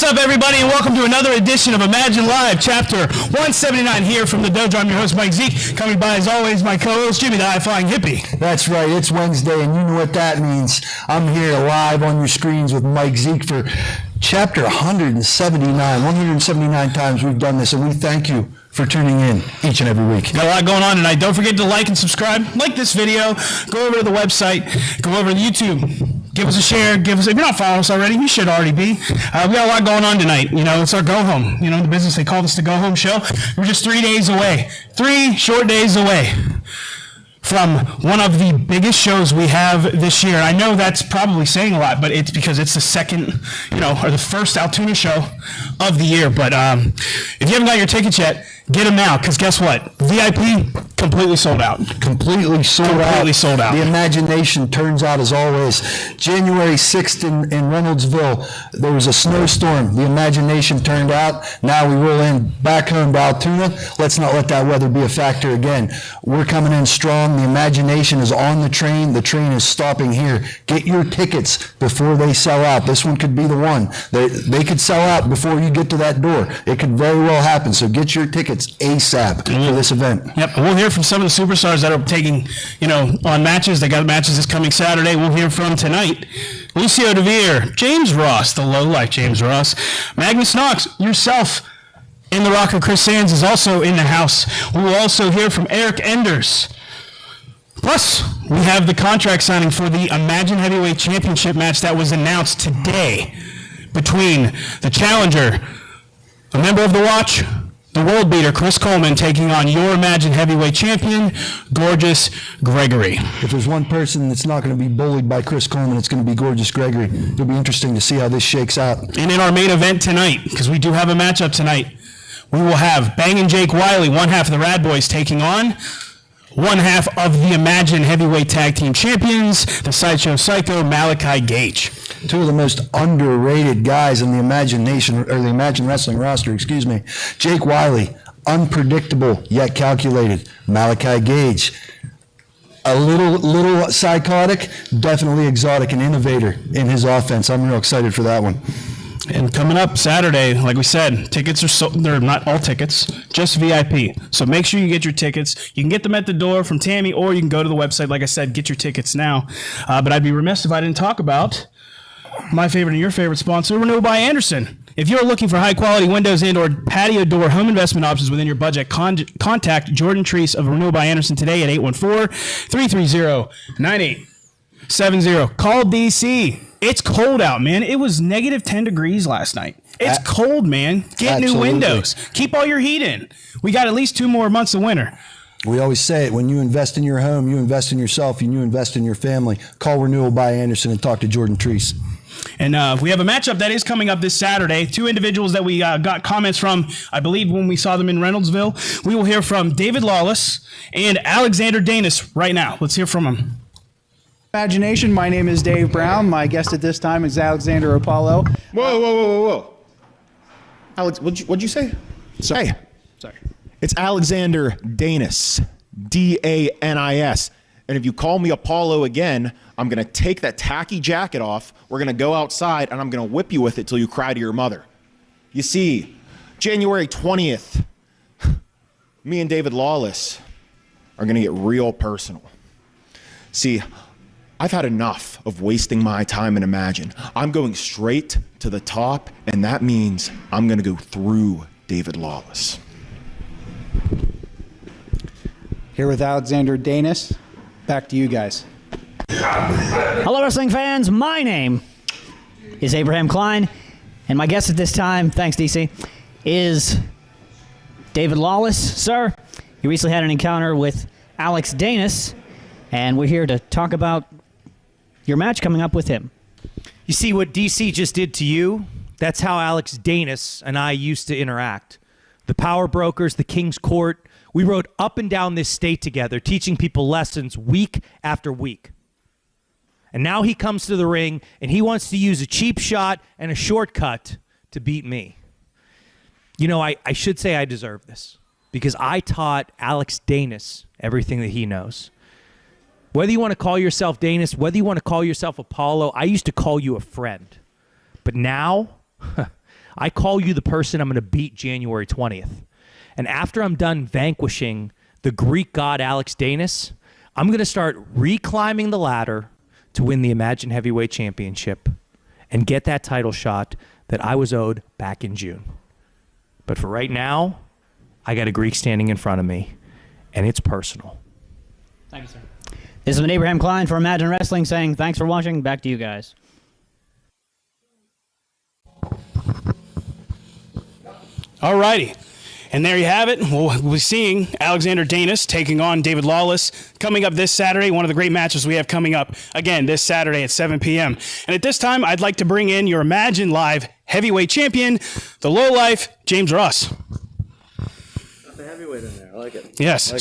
up, everybody, and welcome to another edition of Imagine Live, Chapter 179, here from the Dojo. I'm your host, Mike Zeke. Coming by, as always, my co-host, Jimmy the High-Flying Hippie. That's right. It's Wednesday, and you know what that means. I'm here live on your screens with Mike Zeke for Chapter 179. 179 times we've done this, and we thank you for tuning in each and every week. Got a lot going on tonight. Don't forget to like and subscribe. Like this video. Go over to the website. Go over to YouTube. Give us a share. If you're not following us already, you should already be. We got a lot going on tonight. You know, it's our go home. You know, the business, they called us the go home show. We're just 3 days away. 3 short days away from one of the biggest shows we have this year. I know that's probably saying a lot, but it's because it's the second, or the first Altoona show of the year. But if you haven't got your tickets yet, get them now, because guess what? VIP, completely sold out. Completely sold out. The imagination turns out as always. January 6th in Reynoldsville, there was a snowstorm. The imagination turned out. Now we roll in back home to Altoona. Let's not let that weather be a factor again. We're coming in strong. The imagination is on the train. The train is stopping here. Get your tickets before they sell out. This one could be the one. They could sell out before you get to that door. It could very well happen. So get your tickets ASAP for this event. Yep, we'll hear from some of the superstars that are taking, on matches. They got matches this coming Saturday. We'll hear from tonight Lucio DeVere, James Ross, the lowlife James Ross, Magnus Knox, yourself, and the rocker Chris Sands is also in the house. We will also hear from Deir and Enders. Plus, we have the contract signing for the Imagine Heavyweight Championship match that was announced today between the challenger, a member of the Watch, the world beater, Chris Coleman, taking on your Imagine Heavyweight Champion, Gorgeous Gregory. If there's one person that's not going to be bullied by Chris Coleman, it's going to be Gorgeous Gregory. It'll be interesting to see how this shakes out. And in our main event tonight, because we do have a matchup tonight, we will have Bangin' Jake Wiley, one half of the Rad Boys, taking on one half of the Imagine Heavyweight Tag Team Champions, the Sideshow Psycho, Malachi Gage. Two of the most underrated guys in the Imagine Wrestling roster, Jake Wiley, unpredictable yet calculated. Malachi Gage, a little psychotic, definitely exotic and innovator in his offense. I'm real excited for that one. And coming up Saturday, like we said, tickets are sold. They're not all tickets, just VIP. So make sure you get your tickets. You can get them at the door from Tammy, or you can go to the website. Like I said, get your tickets now. But I'd be remiss if I didn't talk about my favorite and your favorite sponsor, Renewal by Anderson. If you're looking for high-quality windows and/or patio door home investment options within your budget, contact Jordan Treese of Renewal by Anderson today at 814-330-9870. Call DC. It's cold out, man. It was negative 10 degrees last night. It's cold, man. Get new windows. Keep all your heat in. We got at least 2 more months of winter. We always say it, when you invest in your home, you invest in yourself, and you invest in your family. Call Renewal by Anderson and talk to Jordan Treese. And we have a matchup that is coming up this Saturday. 2 individuals that we got comments from, I believe, when we saw them in Reynoldsville. We will hear from David Lawless and Alexander Danis right now. Let's hear from them. Imagination, my name is Dave Brown. My guest at this time is Alexander Apollo. Whoa. Alex, what'd you say? Sorry. It's Alexander Danis, D-A-N-I-S. And if you call me Apollo again, I'm going to take that tacky jacket off, we're going to go outside, and I'm going to whip you with it till you cry to your mother. You see, January 20th, me and David Lawless are going to get real personal. See, I've had enough of wasting my time in Imagine. I'm going straight to the top, and that means I'm going to go through David Lawless. Here with Alexander Danis. Back to you guys. Hello, wrestling fans. My name is Abraham Klein, and my guest at this time, thanks, DC, is David Lawless. Sir, you recently had an encounter with Alex Danis, and we're here to talk about your match coming up with him. You see what DC just did to you? That's how Alex Danis and I used to interact. The Power Brokers, the King's Court, we rode up and down this state together, teaching people lessons week after week. And now he comes to the ring, and he wants to use a cheap shot and a shortcut to beat me. You know, I should say I deserve this, because I taught Alex Danis everything that he knows. Whether you want to call yourself Danis, whether you want to call yourself Apollo, I used to call you a friend. But now, I call you the person I'm going to beat January 20th. And after I'm done vanquishing the Greek god Alex Danis, I'm going to start reclimbing the ladder to win the Imagine Heavyweight Championship and get that title shot that I was owed back in June. But for right now, I got a Greek standing in front of me, and it's personal. Thank you, sir. This is Abraham Klein for Imagine Wrestling saying thanks for watching. Back to you guys. All righty. And there you have it. We'll be seeing Alexander Danis taking on David Lawless coming up this Saturday. One of the great matches we have coming up, again, this Saturday at 7 p.m. And at this time, I'd like to bring in your Imagine Live heavyweight champion, the lowlife, James Ross. Got the heavyweight in there. I like it. Yes.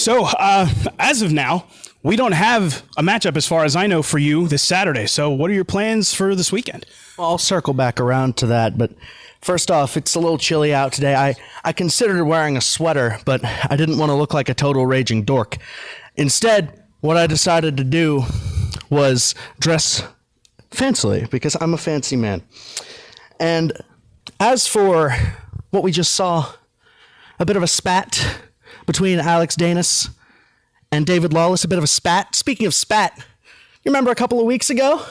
As of now, we don't have a matchup as far as I know for you this Saturday. So what are your plans for this weekend? Well, I'll circle back around to that, but first off, it's a little chilly out today. I considered wearing a sweater, but I didn't want to look like a total raging dork. Instead, what I decided to do was dress fancily, because I'm a fancy man. And as for what we just saw, a bit of a spat between Alex Danis and David Lawless, a bit of a spat. Speaking of spat, you remember a couple of weeks ago?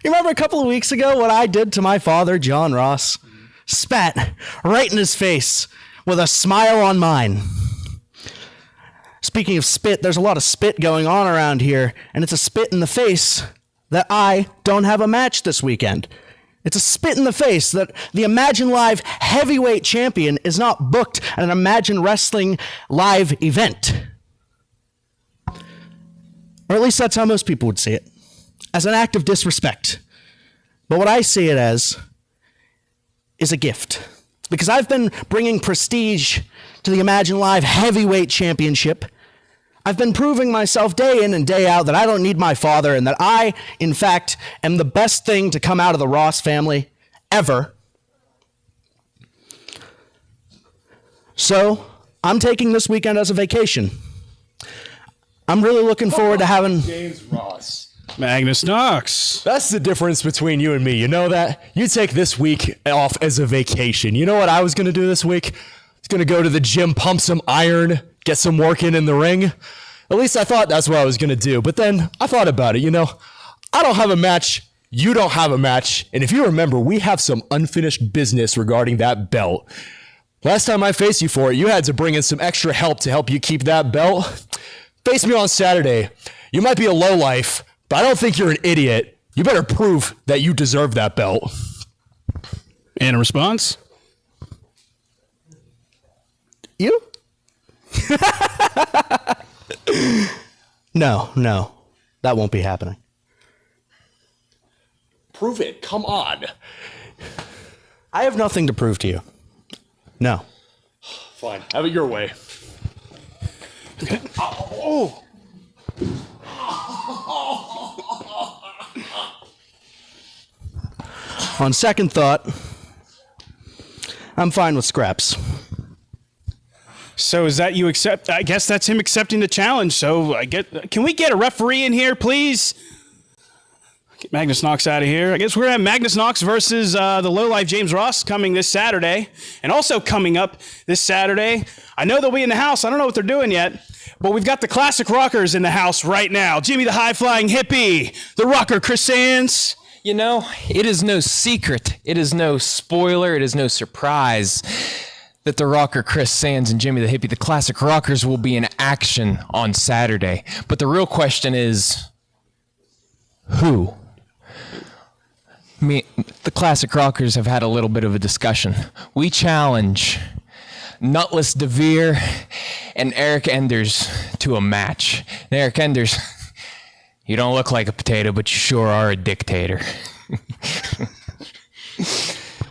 What I did to my father, John Ross? Spat right in his face with a smile on mine. Speaking of spit, there's a lot of spit going on around here, and it's a spit in the face that I don't have a match this weekend. It's a spit in the face that the Imagine Live heavyweight champion is not booked at an Imagine Wrestling live event. Or at least that's how most people would see it, as an act of disrespect. But what I see it as is a gift. Because I've been bringing prestige to the Imagine Live heavyweight championship. I've been proving myself day in and day out that I don't need my father and that I, in fact, am the best thing to come out of the Ross family ever. So, I'm taking this weekend as a vacation. I'm really looking forward to having... James Ross. Magnus Knox. That's the difference between you and me. You know that? You take this week off as a vacation. You know what I was going to do this week? I was going to go to the gym, pump some iron, get some work in the ring. At least I thought that's what I was going to do. But then I thought about it, you know. I don't have a match. You don't have a match. And if you remember, we have some unfinished business regarding that belt. Last time I faced you for it, you had to bring in some extra help to help you keep that belt. Face me on Saturday. You might be a lowlife, but I don't think you're an idiot. You better prove that you deserve that belt. And a response? You? No. That won't be happening. Prove it. Come on. I have nothing to prove to you. No. Fine. Have it your way. Okay. Oh. On second thought, I'm fine with scraps. So is that you accept? I guess that's him accepting the challenge. So can we get a referee in here, please? Get Magnus Knox out of here. I guess we're gonna have Magnus Knox versus the lowlife James Ross coming this Saturday, and also coming up this Saturday. I know they'll be in the house. I don't know what they're doing yet, but we've got the classic rockers in the house right now. Jimmy the High Flying Hippie, the rocker Chris Sands. You know, it is no secret, it is no spoiler, it is no surprise that the rocker Chris Sands and Jimmy the Hippie, the classic rockers, will be in action on Saturday. But the real question is, who? The classic rockers have had a little bit of a discussion. We challenge Nutless Deir and Deir Enders to a match. And Deir Enders, you don't look like a potato, but you sure are a dictator.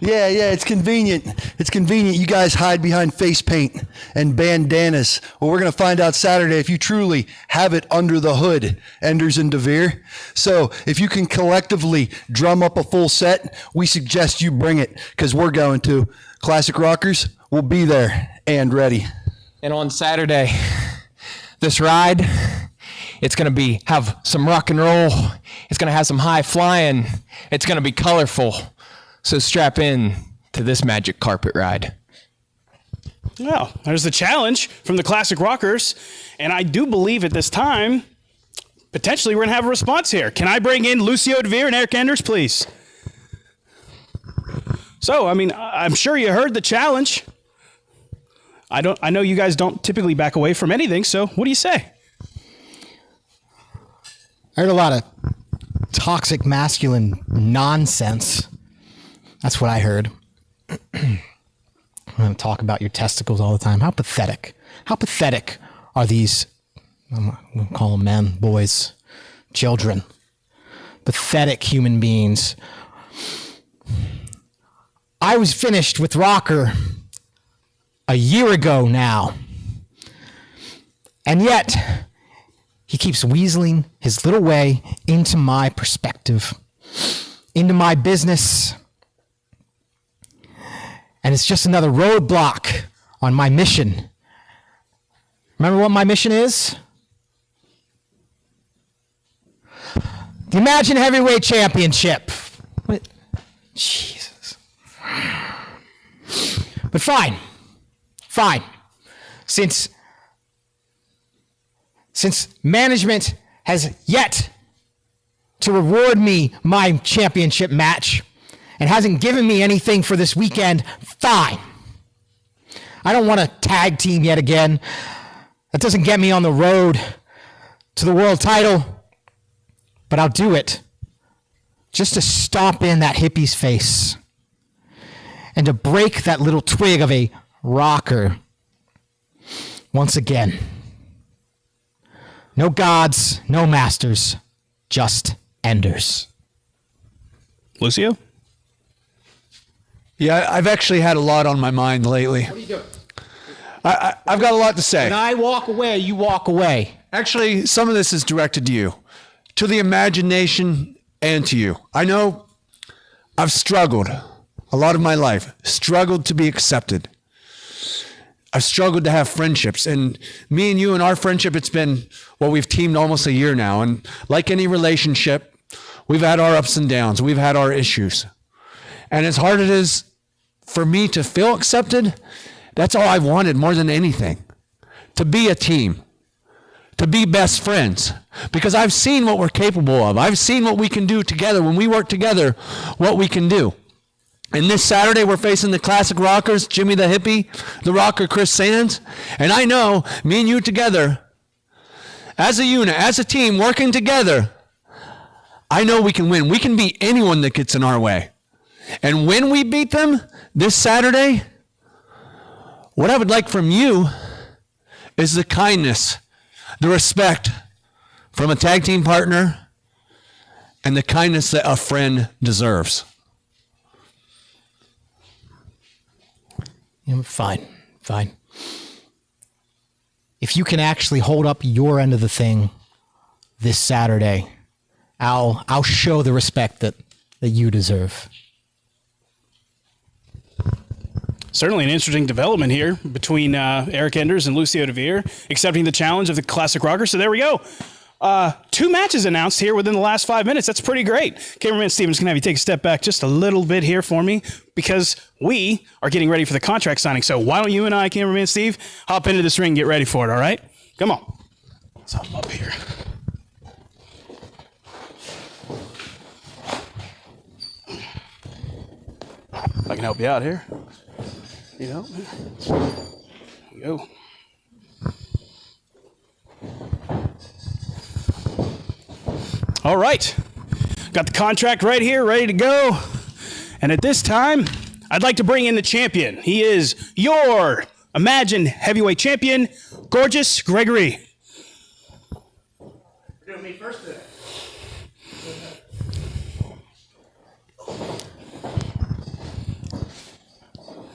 Yeah, it's convenient. It's convenient you guys hide behind face paint and bandanas. Well, we're going to find out Saturday if you truly have it under the hood, Enders and Deir. So if you can collectively drum up a full set, we suggest you bring it, because we're going to. Classic Rockers will be there and ready. And on Saturday, this ride, it's going to have some rock and roll. It's going to have some high flying. It's going to be colorful. So strap in to this magic carpet ride. Well, there's the challenge from the Classic Rockers, and I do believe at this time, potentially we're going to have a response here. Can I bring in Lucio Deir and Deir and Enders, please? So, I mean, I'm sure you heard the challenge. I know you guys don't typically back away from anything, so what do you say? I heard a lot of toxic masculine nonsense. That's what I heard. I'm going to talk about your testicles all the time. How pathetic. How pathetic are these, I'm going to call them men, boys, children. Pathetic human beings. I was finished with Rocker a year ago now. And yet, he keeps weaseling his little way into my perspective, into my business. And it's just another roadblock on my mission. Remember what my mission is? The Imagine Heavyweight Championship. What? Jesus. But fine. Since management has yet to reward me my championship match and hasn't given me anything for this weekend, fine. I don't want to tag team yet again. That doesn't get me on the road to the world title, but I'll do it just to stomp in that hippie's face and to break that little twig of a rocker once again. No gods, no masters, just enders. Lucio? Yeah, I've actually had a lot on my mind lately. What are you doing? I've got a lot to say. When I walk away, you walk away. Actually, some of this is directed to you, to the imagination, and to you. I know I've struggled a lot of my life, struggled to be accepted. I've struggled to have friendships, and me and you and our friendship, it's been, well, we've teamed almost a year now, and like any relationship, we've had our ups and downs, we've had our issues. And as hard as it is for me to feel accepted, that's all I wanted more than anything. To be a team, to be best friends, because I've seen what we're capable of. I've seen what we can do together. When we work together, what we can do. And this Saturday, we're facing the Classic Rockers, Jimmy the Hippie, the Rocker Chris Sands. And I know, me and you together, as a unit, as a team, working together, I know we can win. We can beat anyone that gets in our way. And when we beat them this Saturday, what I would like from you is the kindness, the respect from a tag team partner, and the kindness that a friend deserves. Fine. If you can actually hold up your end of the thing this Saturday, I'll show the respect that you deserve. Certainly an interesting development here between Eric Enders and Lucio Deir accepting the challenge of the Classic Rockers. So there we go. 2 matches announced here within the last 5 minutes. That's pretty great. Cameraman Steven's going to have you take a step back just a little bit here for me because we are getting ready for the contract signing. So why don't you and I, Cameraman Steve, hop into this ring and get ready for it, all right? Come on. Let's hop up here. I can help you out here. You know, here we go. All right, got the contract right here, ready to go. And at this time, I'd like to bring in the champion. He is your Imagine Heavyweight Champion, Gorgeous Gregory. You're doing me first today.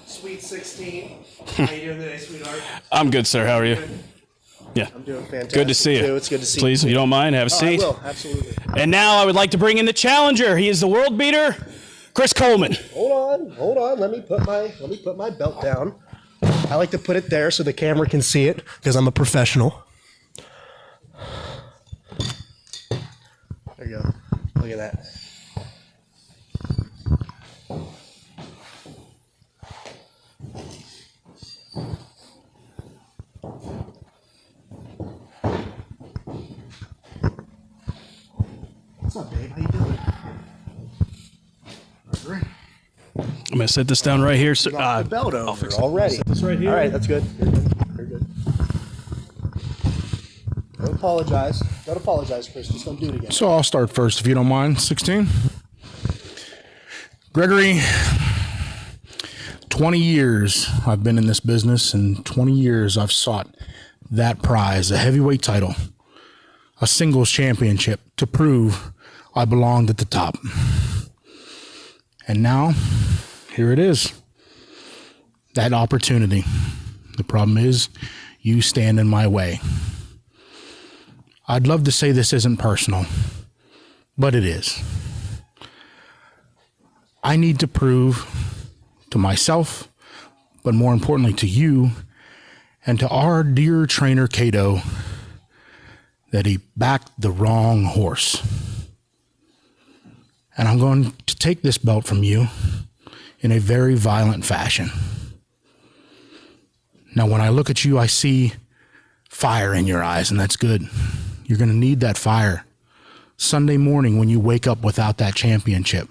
Sweet 16. How you doing today, sweetheart? I'm good, sir. How are you? Yeah. I'm doing fantastic. Good to see you. Too. It's good to see Please, you. if you don't mind, have a seat. I will, absolutely. And now I would like to bring in the challenger. He is the world beater, Chris Coleman. Hold on. Let me put my belt down. I like to put it there so the camera can see it because I'm a professional. There you go. Look at that. up, Dave? How you doing? I'm gonna set this down right here. So, The belt over already. this right here. All right, that's good. You're good. Don't apologize. Don't apologize, Chris. Just don't do it again. So I'll start first, if you don't mind. 16. Gregory, 20 years I've been in this business, and 20 years I've sought that prize, a heavyweight title, a singles championship, to prove I belonged at the top. And now, here it is. That opportunity. The problem is, you stand in my way. I'd love to say this isn't personal, but it is. I need to prove to myself, but more importantly to you and to our dear trainer Cato, that he backed the wrong horse. And I'm going to take this belt from you in a very violent fashion. Now, when I look at you, I see fire in your eyes, and that's good. You're going to need that fire Sunday morning when you wake up without that championship.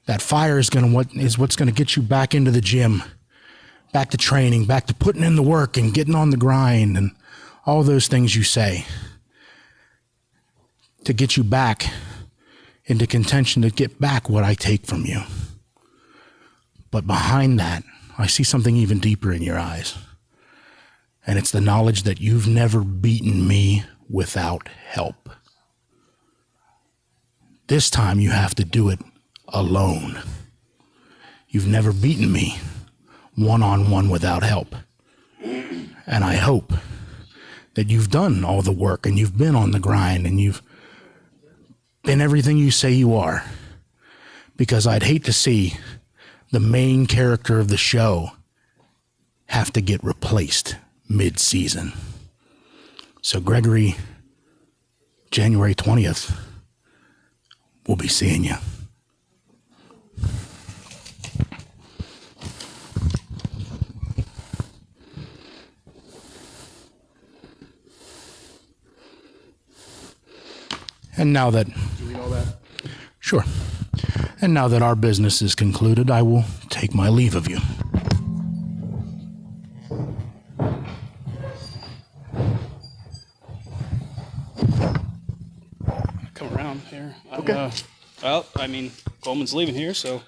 That fire is what's going to get you back into the gym, back to training, back to putting in the work and getting on the grind and all those things you say, to get you back into contention, to get back what I take from you. But behind that, I see something even deeper in your eyes. And it's the knowledge that you've never beaten me without help. This time you have to do it alone. You've never beaten me one-on-one without help. And I hope that you've done all the work and you've been on the grind and you've been everything you say you are. Because I'd hate to see the main character of the show have to get replaced mid-season. So Gregory, January 20th, we'll be seeing you. And now that... Do we know that? Sure. And now that our business is concluded, I will take my leave of you. Come around here. Okay. Well, I mean, Coleman's leaving here, so.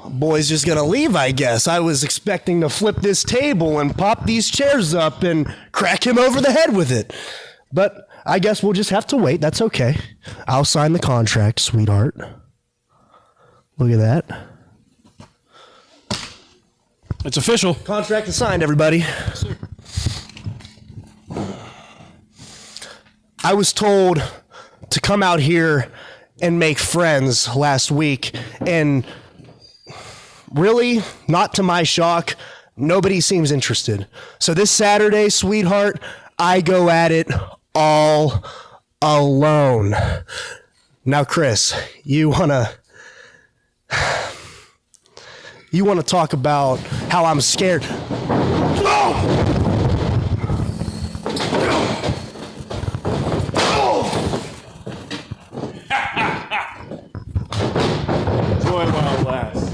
Boy's just gonna leave, I guess. I was expecting to flip this table and pop these chairs up and crack him over the head with it. But I guess we'll just have to wait. That's okay. I'll sign the contract, sweetheart. Look at that. It's official. Contract is signed, everybody. I was told to come out here and make friends last week, and really, not to my shock, nobody seems interested. So this Saturday, sweetheart, I go at it all alone. Now, Chris, you wanna talk about how I'm scared? Joy while it lasts.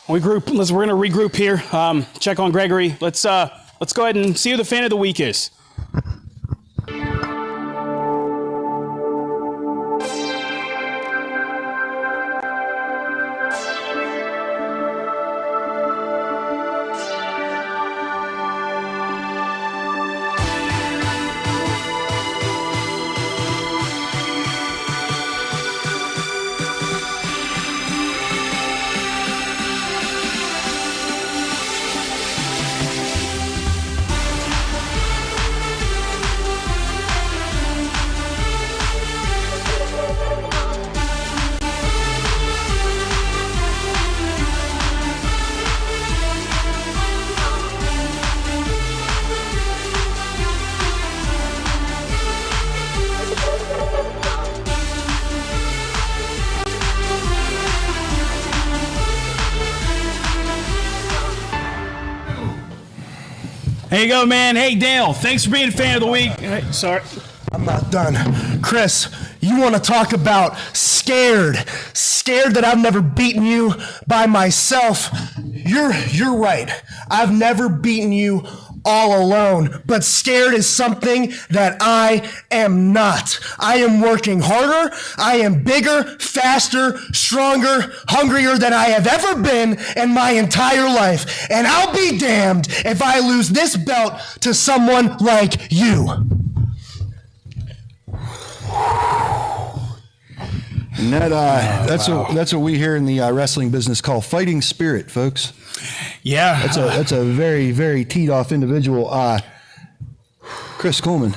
We're gonna regroup here. Check on Gregory. Let's go ahead and see who the fan of the week is. There you go, man. Hey, Dale, thanks for being a fan of the week. Sorry. I'm not done. Chris, you want to talk about scared that I've never beaten you by myself. You're right. I've never beaten you all alone, but scared is something that I am not. I am working harder. I am bigger, faster, stronger, hungrier than I have ever been in my entire life. And I'll be damned if I lose this belt to someone like you. And that's what we here in the wrestling business call fighting spirit, folks. Yeah. That's a very, very teed off individual. Chris Coleman,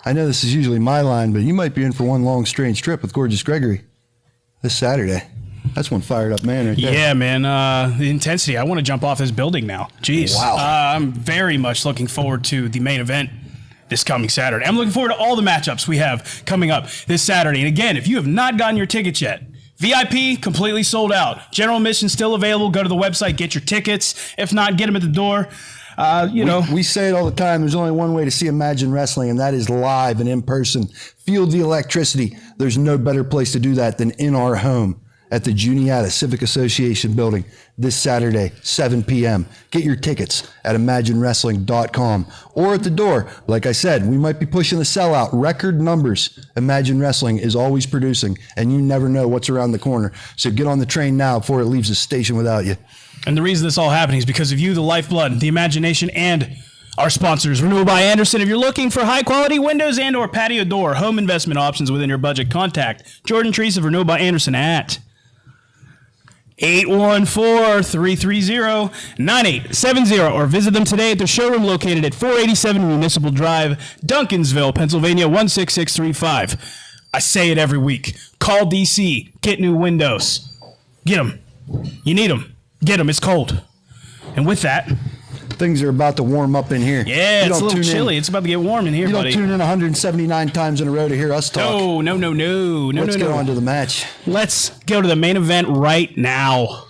I know this is usually my line, but you might be in for one long, strange trip with Gorgeous Gregory this Saturday. That's one fired up man right there. Yeah, man. The intensity. I want to jump off this building now. Jeez. Wow. I'm very much looking forward to the main event this coming Saturday. I'm looking forward to all the matchups we have coming up this Saturday. And again, if you have not gotten your tickets yet, VIP, completely sold out. General admission still available. Go to the website, get your tickets. If not, get them at the door. We say it all the time. There's only one way to see Imagine Wrestling, and that is live and in person. Feel the electricity. There's no better place to do that than in our home at the Juniata Civic Association building this Saturday, 7 p.m. Get your tickets at imaginewrestling.com or at the door. Like I said, we might be pushing the sellout. Record numbers Imagine Wrestling is always producing, and you never know what's around the corner. So get on the train now before it leaves the station without you. And the reason this all happening is because of you, the lifeblood, the imagination, and our sponsors, Renewal by Anderson. If you're looking for high-quality windows and or patio door home investment options within your budget, contact Jordan Treese of Renewal by Anderson at 814-330-9870 or visit them today at their showroom located at 487 Municipal Drive, Duncansville, Pennsylvania 16635. I say it every week. Call DC. Get new windows. Get them. You need them. Get them. It's cold. And with that, things are about to warm up in here. Yeah, it's a little chilly. It's about to get warm in here, buddy. You don't tune in 179 times in a row to hear us talk. No. Let's go on to the match. Let's go to the main event right now.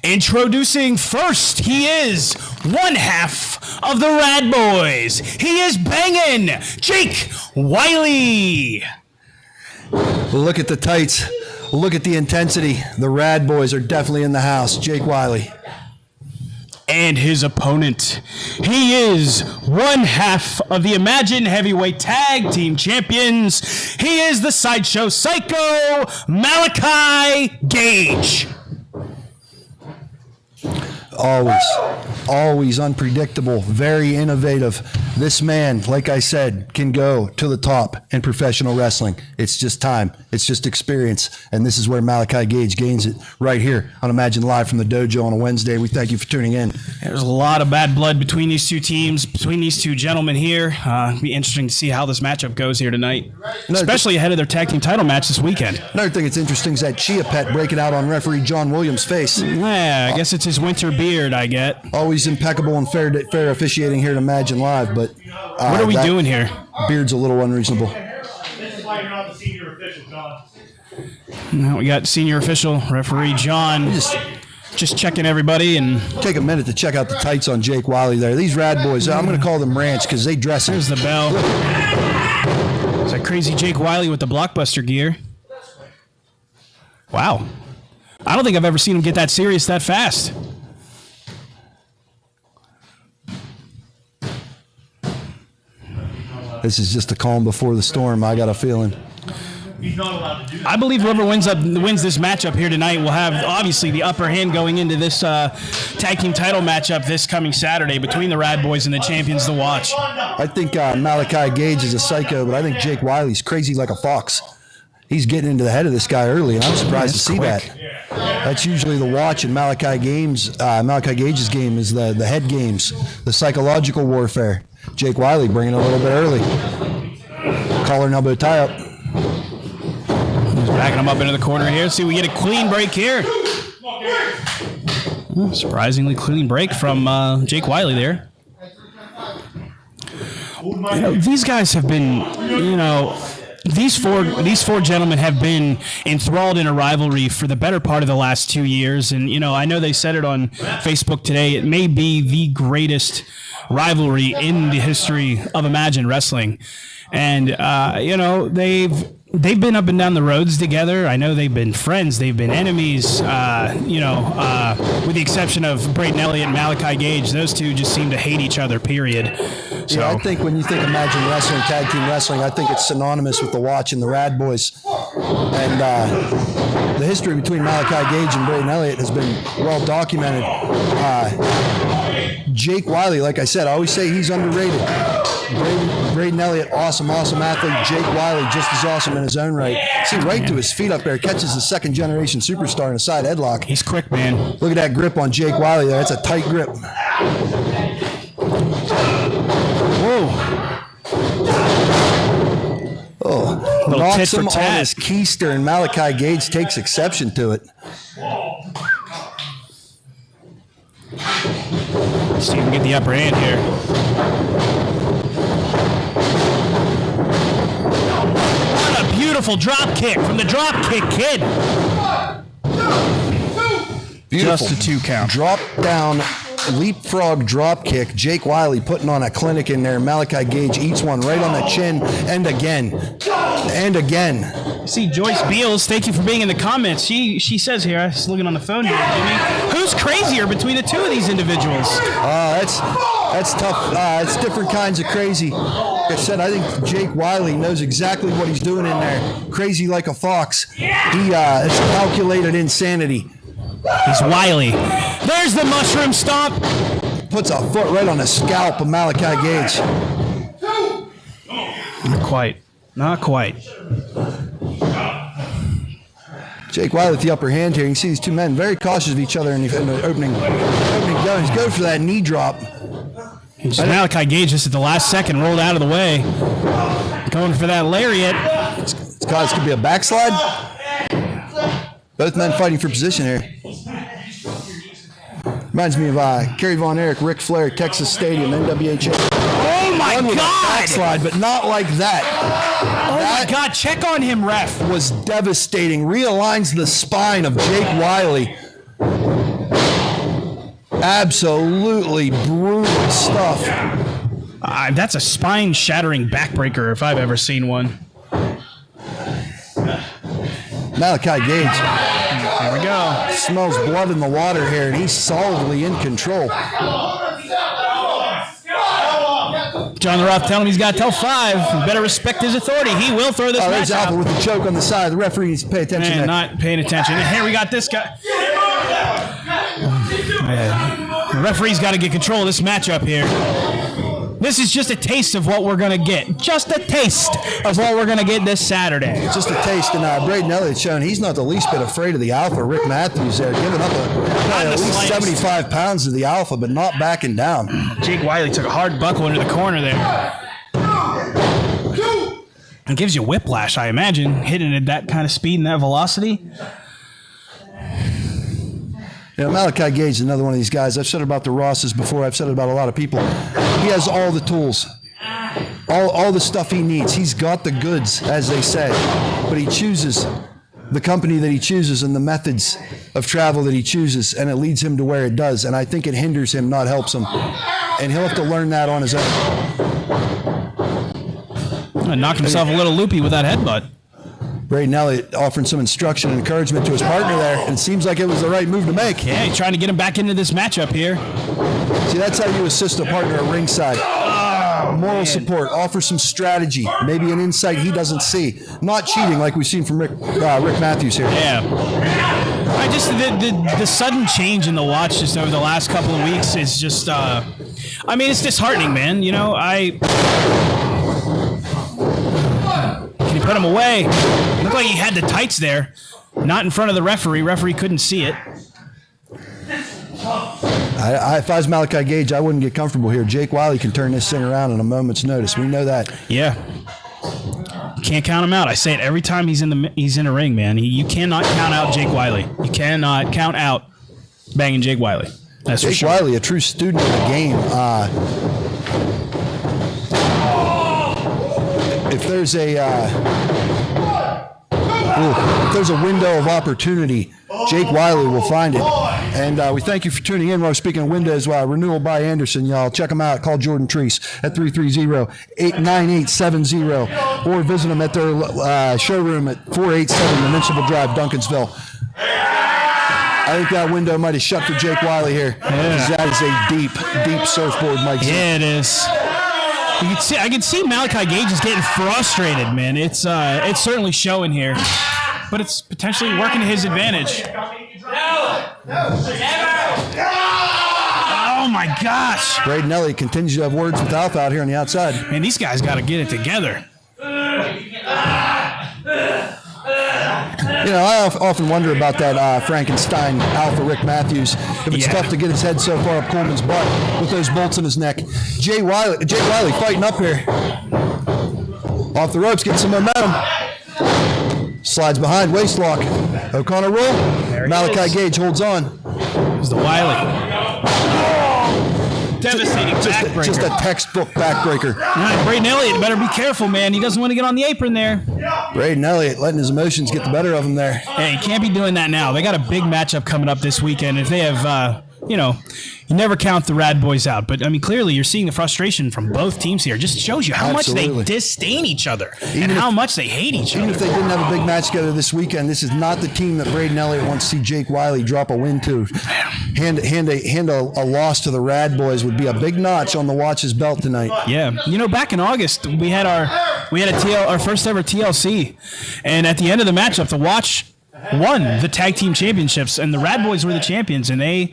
Introducing first, he is one half of the Rad Boys. He is banging Jake Wiley. Look at the tights. Look at the intensity. The Rad Boys are definitely in the house. Jake Wiley. And his opponent, he is one half of the Imagine Heavyweight Tag Team Champions. He is the Sideshow Psycho, Malachi Gage. Always unpredictable, very innovative. This man, like I said, can go to the top in professional wrestling. It's just time. It's just experience. And this is where Malachi Gage gains it right here on Imagine Live from the Dojo on a Wednesday. We thank you for tuning in. There's a lot of bad blood between these two teams, between these two gentlemen here. It'll be interesting to see how this matchup goes here tonight, especially ahead of their tag team title match this weekend. Another thing that's interesting is that Chia Pet breaking out on referee John Williams' face. Yeah, I guess it's his winter beard, I get. Always impeccable and fair officiating here at Imagine Live, but what are we doing here? Beard's a little unreasonable. This is why you're not the senior official, John. Now we got senior official referee John just checking everybody and take a minute to check out the tights on Jake Wiley there. These Rad Boys, I'm going to call them ranch because they dress. There's the bell. It's that crazy Jake Wiley with the blockbuster gear. Wow. I don't think I've ever seen him get that serious that fast. This is just the calm before the storm. I got a feeling. He's not allowed to do that. I believe whoever wins this matchup here tonight will have obviously the upper hand going into this tag team title matchup this coming Saturday between the Rad Boys and the champions to watch. I think Malachi Gage is a psycho, but I think Jake Wiley's crazy like a fox. He's getting into the head of this guy early, and I'm surprised to see that. That's usually the watch in Malachi Gage's game is the head games, the psychological warfare. Jake Wiley bringing it a little bit early. Collar and elbow tie up. He's backing him up into the corner here. See, we get a clean break here. Surprisingly clean break from Jake Wiley there. These guys have been, these four gentlemen have been enthralled in a rivalry for the better part of the last 2 years, and I know they said it on Facebook today. It may be the greatest rivalry in the history of Imagine Wrestling, and they've been up and down the roads together. I know they've been friends, they've been enemies. With the exception of Braden Elliott and Malachi Gage, those two just seem to hate each other. Period. So yeah, I think when you think Imagine Wrestling, tag team wrestling, I think it's synonymous with the Watch and the Rad Boys. And the history between Malachi Gage and Braden Elliott has been well documented. Jake Wiley, like I said, I always say he's underrated. Braden Elliott, awesome athlete. Jake Wiley, just as awesome in his own right. See, right to his feet up there, catches the second-generation superstar in a side headlock. He's quick, man. Look at that grip on Jake Wiley there. That's a tight grip. Whoa. Oh, knocks him on his keister, and Malachi Gage takes exception to it. See if we can get the upper hand here. What a beautiful drop kick from the drop kick kid. Beautiful. Just a 2 count. Drop down, leapfrog drop kick. Jake Wiley putting on a clinic in there. Malachi Gage eats one right on the chin, and again. And again. See, Joyce Beals, thank you for being in the comments. She says here, I was looking on the phone here, Jimmy, who's crazier between the two of these individuals? That's tough. It's different kinds of crazy. Like I said, I think Jake Wiley knows exactly what he's doing in there. Crazy like a fox. It's calculated insanity. He's wily. There's the mushroom stomp. Puts a foot right on the scalp of Malachi Gage. Not quite. Jake Wiley with the upper hand here. You can see these two men very cautious of each other in the opening goes. Go for that knee drop. Malachi Gage just at the last second rolled out of the way. Going for that lariat. This could be a backslide. Both men fighting for position here. Reminds me of Kerry Von Erich, Ric Flair, Texas Stadium, NWHA. Oh my God! Backslide, but not like that. Oh my God! Check on him, ref. Was devastating. Realigns the spine of Jake Wiley. Absolutely brutal stuff. That's a spine-shattering backbreaker if I've ever seen one. Malachi Gage. There we go. Smells blood in the water here, and he's solidly in control. John the Roth telling him he's got till 5. You better respect his authority. He will throw this match there's out. Alpha with the choke on the side. The referee needs to pay attention. Man, not paying attention. And here we got this guy. The referee's got to get control of this matchup here. This is just a taste of what we're going to get. Just a taste of what we're going to get this Saturday. Just a taste. And Braden Elliott's shown he's not the least bit afraid of the Alpha. Rick Matthews there giving up at least 75 pounds to the Alpha, but not backing down. Jake Wiley took a hard buckle into the corner there. It gives you whiplash, I imagine, hitting at that kind of speed and that velocity. Malachi Gage is another one of these guys. I've said it about the Rosses before. I've said it about a lot of people. He has all the tools, all the stuff he needs. He's got the goods, as they say. But he chooses the company that he chooses and the methods of travel that he chooses, and it leads him to where it does. And I think it hinders him, not helps him. And he'll have to learn that on his own. Knocked himself a little loopy with that headbutt. Braden Elliott offering some instruction and encouragement to his partner there, and it seems like it was the right move to make. Yeah, he's trying to get him back into this matchup here. See, that's how you assist a partner at ringside. Moral support, offer some strategy, maybe an insight he doesn't see. Not cheating like we've seen from Rick Matthews here. Yeah. The sudden change in the Watch just over the last couple of weeks is just, it's disheartening, man. Can he put him away? Looked like he had the tights there. Not in front of the referee. Referee couldn't see it. If I was Malachi Gage, I wouldn't get comfortable here. Jake Wiley can turn this thing around in a moment's notice. We know that. Yeah. Can't count him out. I say it every time he's in a ring, man. You cannot count out Jake Wiley. You cannot count out banging Jake Wiley. That's Jake for sure. Wiley, a true student of the game. if there's a window of opportunity, Jake Wiley will find it. And we thank you for tuning in. While we're speaking of windows, renewal by Anderson, y'all. Check them out. Call Jordan Treese at 330-89870 or visit them at their showroom at 487 Invincible Drive, Duncansville. I think that window might have shut for Jake Wiley here. Yeah. That is a deep, deep surfboard, Mike. Yeah, it is. I can see Malachi Gage is getting frustrated, man. It's certainly showing here, but it's potentially working to his advantage. Oh my gosh! Braden Elliott continues to have words with Alpha out here on the outside. Man, these guys got to get it together. You know, I often wonder about that Frankenstein Alpha Rick Matthews. If it's tough to get his head so far up Coleman's butt with those bolts in his neck. Jake Wiley fighting up here. Off the ropes, getting some momentum. Slides behind, waist lock. O'Connor roll. Malachi Gage holds on. There's the Wiley. Devastating backbreaker. Just a textbook backbreaker. All right, Braden Elliott better be careful, man. He doesn't want to get on the apron there. Braden Elliott letting his emotions get the better of him there. Hey, he can't be doing that now. They got a big matchup coming up this weekend. If they have, you never count the Rad Boys out. But, I mean, clearly you're seeing the frustration from both teams here. It just shows you how much they disdain each other and how much they hate each other. Even if they didn't have a big match together this weekend, this is not the team that Braden Elliott wants to see Jake Wiley drop a win to. Hand a loss to the Rad Boys would be a big notch on the Watch's belt tonight. Yeah. You know, back in August, we had our first ever TLC. And at the end of the matchup, the Watch won the tag team championships, and the Rad Boys were the champions, and they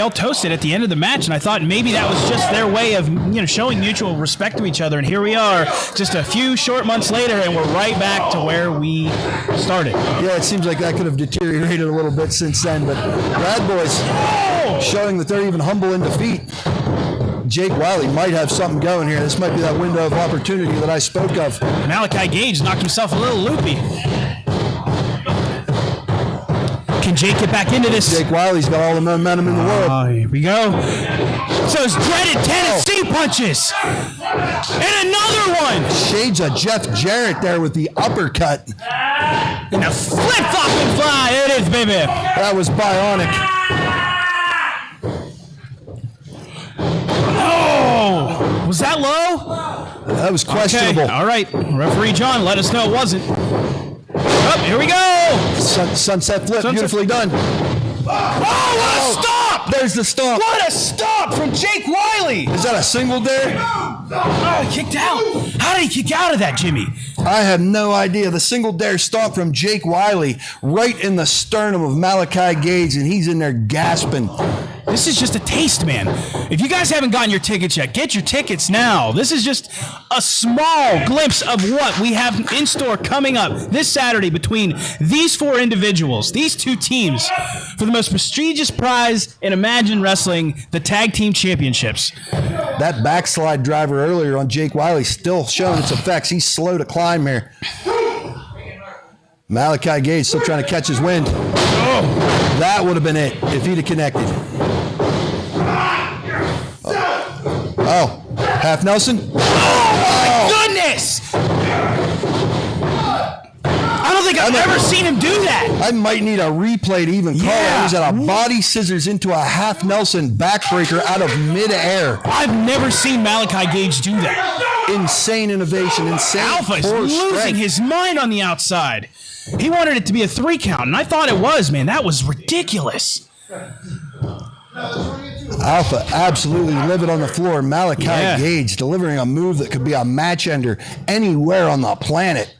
all toasted at the end of the match, and I thought maybe that was just their way of showing mutual respect to each other, and here we are just a few short months later, and we're right back to where we started. Yeah, it seems like that could have deteriorated a little bit since then, but Rad Boys showing that they're even humble in defeat. Jake Wiley might have something going here. This might be that window of opportunity that I spoke of. Malachi Gage knocked himself a little loopy. Can Jake get back into this? Jake Wiley's got all the momentum in the world. Oh, here we go. So it's dreaded Tennessee punches. And another one. Shades of Jeff Jarrett there with the uppercut. And a flip-flop and fly. It is, baby. That was bionic. Oh, was that low? That was questionable. Okay. All right. Referee John, let us know it wasn't. Oh, here we go. Sunset flip, beautifully done. Oh, what a stop! There's the stomp. What a stop from Jake Wiley! Is that a single there? Oh, he kicked out. How did he kick out of that, Jimmy? I have no idea. The single dare stomp from Jake Wiley right in the sternum of Malachi Gage, and he's in there gasping. This is just a taste, man. If you guys haven't gotten your tickets yet, get your tickets now. This is just a small glimpse of what we have in store coming up this Saturday between these four individuals, these two teams, for the most prestigious prize in Imagine Wrestling, the Tag Team Championships. That backslide driver earlier on Jake Wiley still showing its effects. He's slow to climb here. Malachi Gage still trying to catch his wind. Oh, that would have been it if he'd have connected. Oh, half Nelson. Oh, my goodness! I don't think I've ever seen him do that. I might need a replay to even call it. He was at a body scissors into a half Nelson backbreaker out of midair. I've never seen Malachi Gage do that. Insane innovation, insane Alpha is losing his mind on the outside. He wanted it to be a 3 count, and I thought it was, man. That was ridiculous. Alpha absolutely livid on the floor. Malachi Gage delivering a move that could be a match ender anywhere on the planet.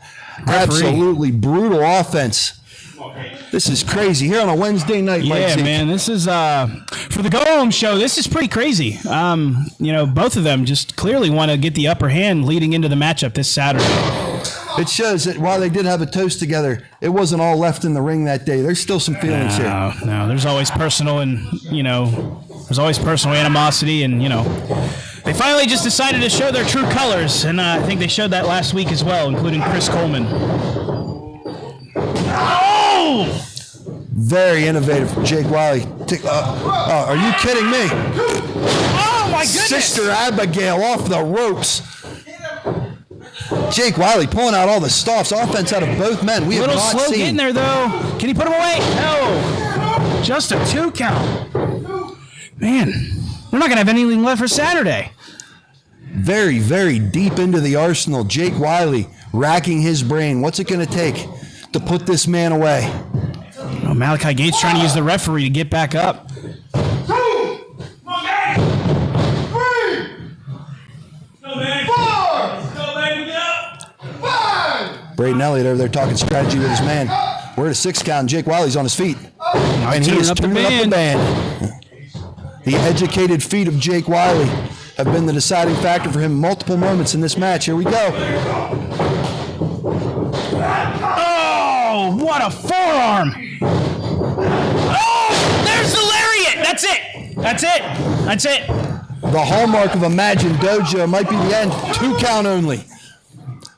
Absolutely brutal offense. This is crazy. Here on a Wednesday night, yeah, man. This is for the go-home show. This is pretty crazy. Both of them just clearly want to get the upper hand leading into the matchup this Saturday. It shows that while they did have a toast together, it wasn't all left in the ring that day. There's still some feelings here. No, there's always personal there's always personal animosity, and they finally just decided to show their true colors, and I think they showed that last week as well, including Chris Coleman. Oh! Very innovative from Jake Wiley. Are you kidding me? Oh my goodness! Sister Abigail off the ropes. Jake Wiley pulling out all the stops. Offense out of both men. We A have little not slow seen. getting there, though. Can he put him away? No. Just a 2 count. Man, we're not going to have anything left for Saturday. Very, very deep into the arsenal. Jake Wiley racking his brain. What's it going to take to put this man away? Oh, Malachi Gage trying to use the referee to get back up. Braden Elliott over there talking strategy with his man. We're at a 6 count, and Jake Wiley's on his feet. And he is tuning up the band. The educated feet of Jake Wiley have been the deciding factor for him multiple moments in this match. Here we go. Oh, what a forearm. Oh, there's the lariat. That's it. That's it. That's it. The hallmark of Imagine Dojo might be the end. 2 count only.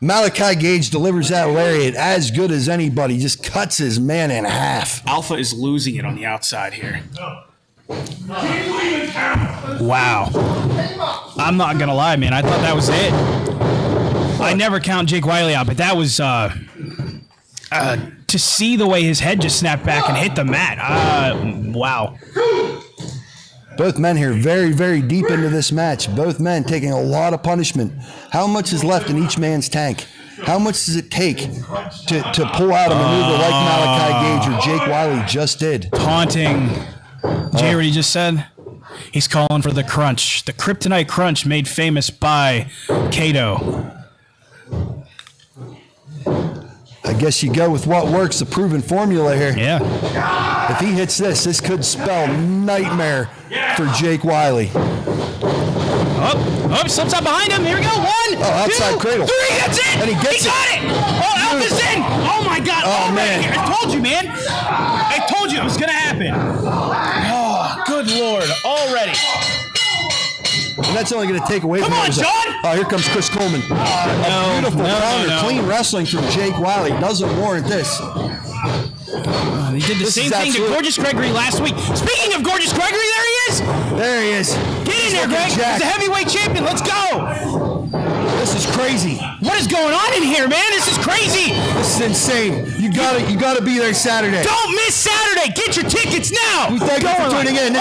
Malachi Gage delivers that lariat as good as anybody. Just cuts his man in half. Alpha is losing it on the outside here. Wow. I'm not going to lie, man. I thought that was it. I never count Jake Wiley out, but that was to see the way his head just snapped back and hit the mat. Wow. Both men here very, very deep into this match. Both men taking a lot of punishment. How much is left in each man's tank? How much does it take to pull out a maneuver like Malachi Gage or Jake Wiley just did? Taunting. Did you hear what he just said? He's calling for the crunch. The kryptonite crunch made famous by Kato. I guess you go with what works, the proven formula here. Yeah. If he hits this could spell nightmare for Jake Wiley. Oh, slips out behind him. Here we go. 1, outside 2, cradle. 3. That's it. And he gets got it. Oh, Alpha's in. Oh, my God. Oh, man. Right, I told you, man. I told you it was going to happen. Oh, good Lord. Already. And that's only going to take away from Come on, John! Oh, here comes Chris Coleman. A beautiful counter. Clean wrestling from Jake Wiley. Doesn't warrant this. He did the same thing to Gorgeous Gregory last week. Speaking of Gorgeous Gregory, there he is. There he is. Get in there, Greg. He's the heavyweight champion. Let's go. This is crazy. What is going on in here, man? This is crazy. This is insane. You gotta be there Saturday. Don't miss Saturday. Get your tickets now. We thank you for tuning in.